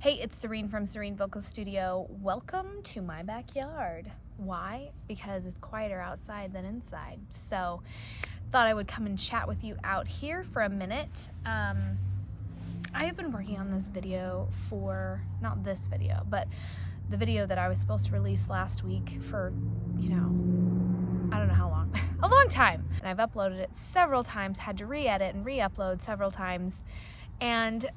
Hey, it's Serene from Serene Vocal Studio. Welcome to my backyard. Why? Because it's quieter outside than inside. So thought I would come and chat with you out here for a minute. I have been working on this video for, not this video, but the video that I was supposed to release last week for, I don't know how long, a long time. And I've uploaded it several times, had to re-edit and re-upload several times. And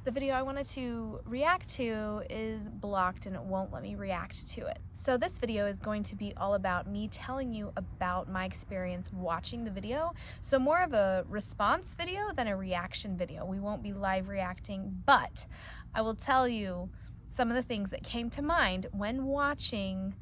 the video I wanted to react to is blocked and it won't let me react to it. So this video is going to be all about me telling you about my experience watching the video. So more of a response video than a reaction video. We won't be live reacting, but I will tell you some of the things that came to mind when watching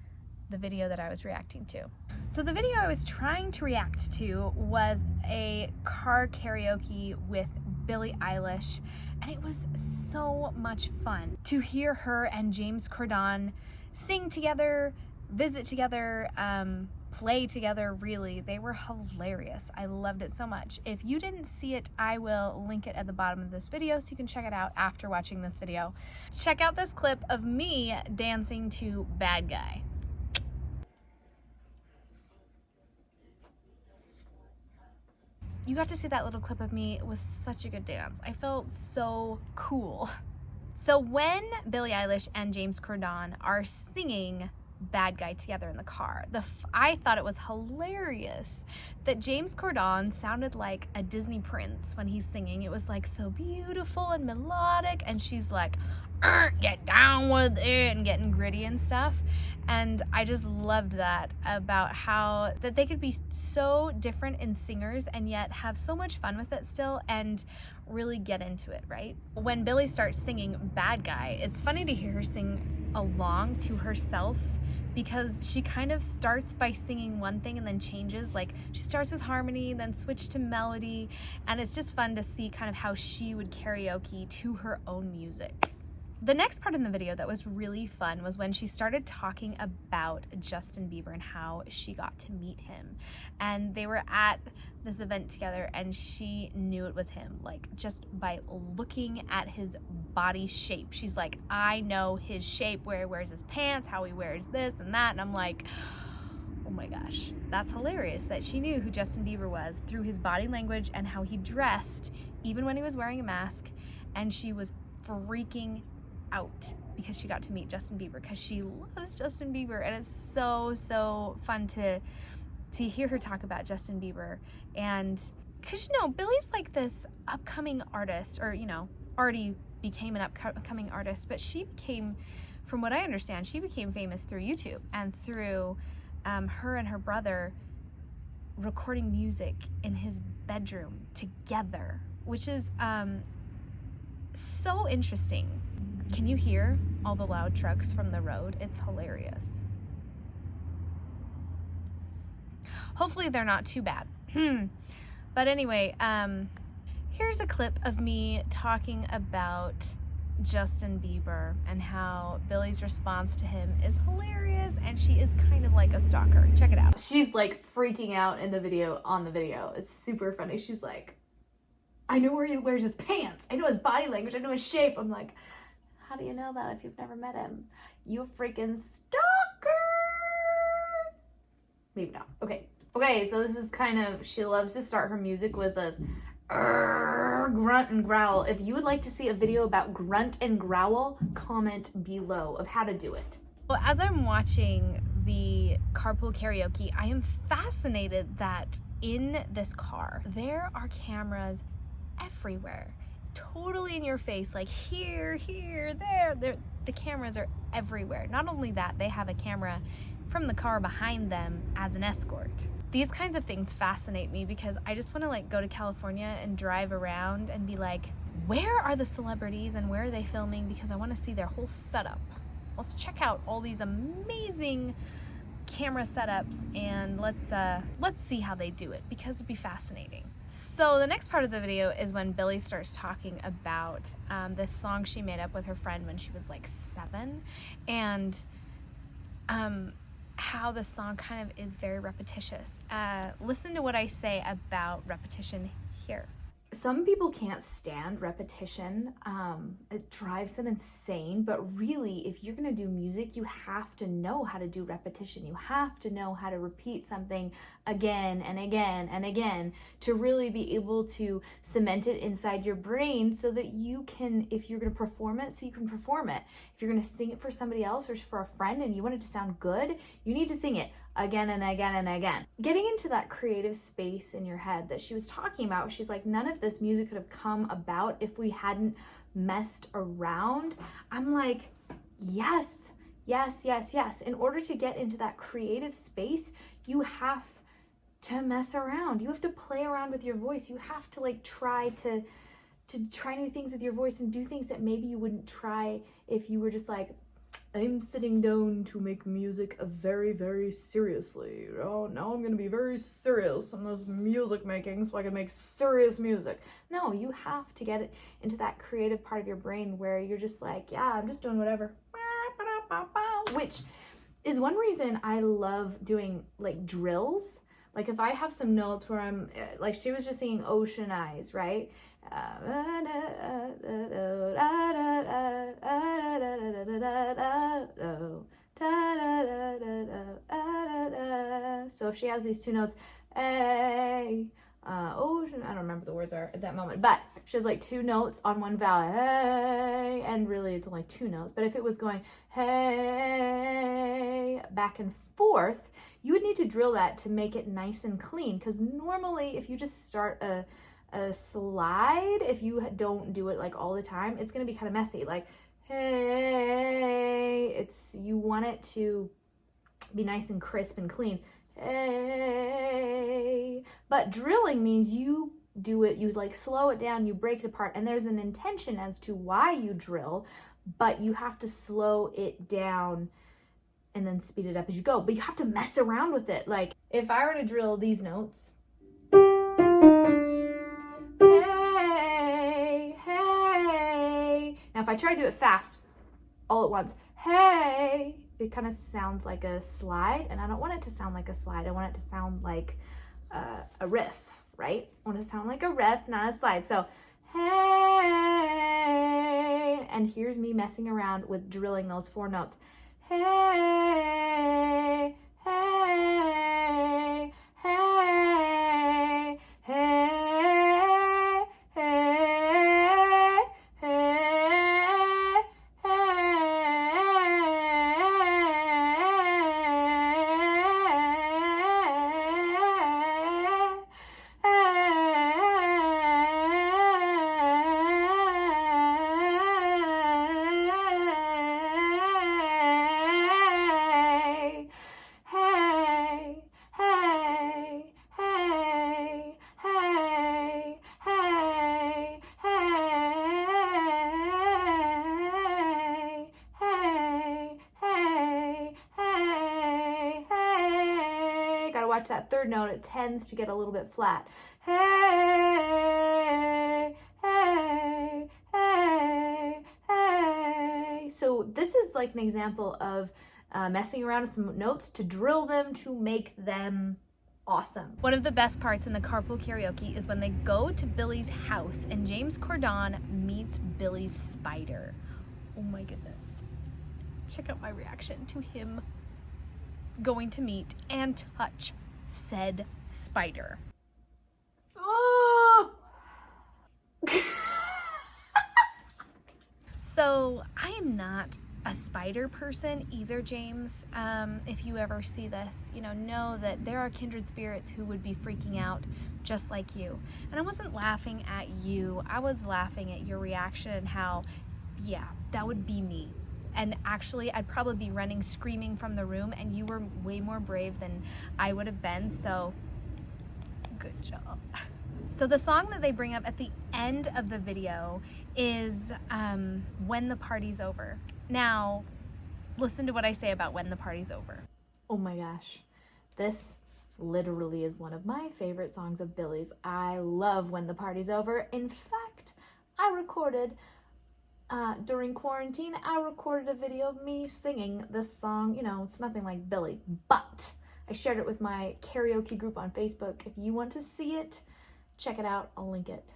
the video that I was reacting to. So the video I was trying to react to was a car karaoke with Billie Eilish, and it was so much fun to hear her and James Cordon sing together, visit together, play together. Really, they were hilarious. I loved it so much. If you didn't see it, I will link it at the bottom of this video so you can check it out after watching this video. Check out this clip of me dancing to Bad Guy. You got to see that little clip of me. It was such a good dance. I felt so cool. So when Billie Eilish and James Cordon are singing Bad Guy together in the car, I thought it was hilarious that James Cordon sounded like a Disney prince when he's singing. It was like so beautiful and melodic, and she's like, get down with it, and getting gritty and stuff. And I just loved that about how that they could be so different in singers and yet have so much fun with it still and really get into it, right? When Billie starts singing Bad Guy, it's funny to hear her sing along to herself because she kind of starts by singing one thing and then changes. Like she starts with harmony, then switch to melody, and it's just fun to see kind of how she would karaoke to her own music. The next part in the video that was really fun was when she started talking about Justin Bieber and how she got to meet him. And they were at this event together and she knew it was him, like just by looking at his body shape. She's like, I know his shape, where he wears his pants, how he wears this and that. And I'm like, oh my gosh, that's hilarious that she knew who Justin Bieber was through his body language and how he dressed, even when he was wearing a mask. And she was freaking out because she got to meet Justin Bieber because she loves Justin Bieber, and it's so fun to hear her talk about Justin Bieber. And because Billie's like this upcoming artist, or already became an upcoming artist, but she became, from what I understand, she became famous through YouTube and through her and her brother recording music in his bedroom together, which is so interesting. Can you hear all the loud trucks from the road? It's hilarious. Hopefully they're not too bad. But anyway, here's a clip of me talking about Justin Bieber and how Billie's response to him is hilarious, and she is kind of like a stalker. Check it out. She's like freaking out in the video, on the video. It's super funny. She's like, I know where he wears his pants. I know his body language. I know his shape. I'm like, how do you know that if you've never met him? You freaking stalker! Maybe not. Okay, so this is kind of, she loves to start her music with this grunt and growl. If you would like to see a video about grunt and growl, comment below of how to do it. Well, as I'm watching the carpool karaoke, I am fascinated that in this car, there are cameras everywhere. Totally in your face, like here, there. The cameras are everywhere. Not only that, they have a camera from the car behind them as an escort. These kinds of things fascinate me because I just want to go to California and drive around and be like, where are the celebrities and where are they filming? Because I want to see their whole setup. Let's check out all these amazing camera setups and let's see how they do it, because it'd be fascinating. So the next part of the video is when Billie starts talking about this song she made up with her friend when she was like 7, and how the song kind of is very repetitious. Listen to what I say about repetition here. Some people can't stand repetition. It drives them insane. But really, if you're going to do music, you have to know how to do repetition. You have to know how to repeat something again and again and again to really be able to cement it inside your brain so that you can, if you're going to perform it, so you can perform it. If you're going to sing it for somebody else or for a friend and you want it to sound good, you need to sing it again and again and again. Getting into that creative space in your head that she was talking about, she's like, none of this music could have come about if we hadn't messed around. I'm like, yes, yes, yes, yes. In order to get into that creative space, you have to mess around. You have to play around with your voice. You have to like try new things with your voice and do things that maybe you wouldn't try if you were just like, I'm sitting down to make music very, very seriously. Oh, now I'm going to be very serious on this music making so I can make serious music. No, you have to get it into that creative part of your brain where you're just like, yeah, I'm just doing whatever. Which is one reason I love doing like drills. Like if I have some notes where I'm, like she was just singing Ocean Eyes, right? So if she has these two notes, ocean, I don't remember the words are at that moment, but she has like two notes on one vowel, hey, and really it's only two notes. But if it was going, hey, back and forth, you would need to drill that to make it nice and clean. Because normally if you just start a slide, if you don't do it like all the time, it's going to be kind of messy. Like, hey, you want it to be nice and crisp and clean. Hey, but drilling means you do it, you like slow it down, you break it apart, and there's an intention as to why you drill, but you have to slow it down and then speed it up as you go. But you have to mess around with it. Like if I were to drill these notes, hey, hey. Now if I try to do it fast all at once, hey, it kind of sounds like a slide, and I don't want it to sound like a slide. I want it to sound like a riff, right? I want it to sound like a riff, not a slide. So, hey, and here's me messing around with drilling those four notes. Hey, hey, hey, hey, hey, hey, watch that third note, it tends to get a little bit flat. Hey, hey, hey, hey. So this is like an example of messing around with some notes to drill them to make them awesome. One of the best parts in the Carpool Karaoke is when they go to Billie's house and James Cordon meets Billie's spider. Oh my goodness. Check out my reaction to him going to meet and touch said spider. Oh! So I am not a spider person either, James. If you ever see this, know that there are kindred spirits who would be freaking out just like you. And I wasn't laughing at you. I was laughing at your reaction and how, yeah, that would be me. And actually, I'd probably be running, screaming from the room, and you were way more brave than I would have been, so good job. So the song that they bring up at the end of the video is When the Party's Over. Now, listen to what I say about When the Party's Over. Oh my gosh. This literally is one of my favorite songs of Billie's. I love When the Party's Over. In fact, I recorded... during quarantine, I recorded a video of me singing this song. It's nothing like Billie, but I shared it with my karaoke group on Facebook. If you want to see it, check it out. I'll link it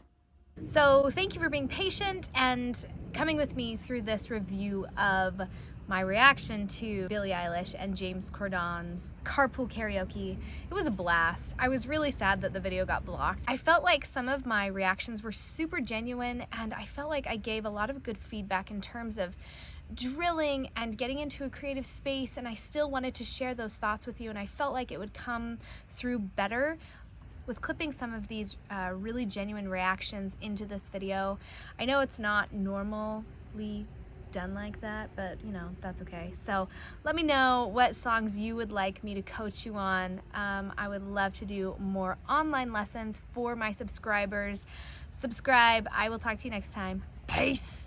So thank you for being patient and coming with me through this review of my reaction to Billie Eilish and James Cordon's Carpool Karaoke. It was a blast. I was really sad that the video got blocked. I felt like some of my reactions were super genuine, and I felt like I gave a lot of good feedback in terms of drilling and getting into a creative space, and I still wanted to share those thoughts with you, and I felt like it would come through better with clipping some of these really genuine reactions into this video. I know it's not normally done like that, but you know, that's okay. So let me know what songs you would like me to coach you on. I would love to do more online lessons for my subscribers. Subscribe. I will talk to you next time. Peace.